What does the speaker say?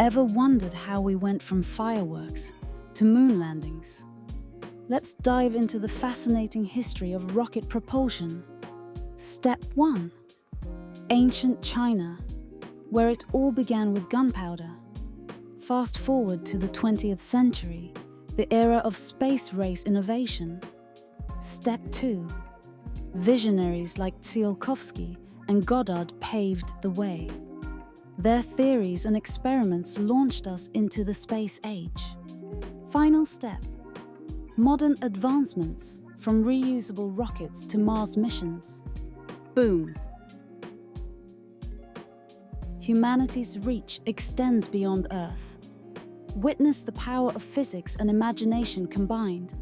Ever wondered how we went from fireworks to moon landings? Let's dive into the fascinating history of rocket propulsion. Step 1. Ancient China, where it all began with gunpowder. Fast forward to the 20th century, the era of space race innovation. Step 2. Visionaries like Tsiolkovsky and Goddard paved the way. Their theories and experiments launched us into the space age. Final step. Modern advancements, from reusable rockets to Mars missions. Boom! Humanity's reach extends beyond Earth. Witness the power of physics and imagination combined.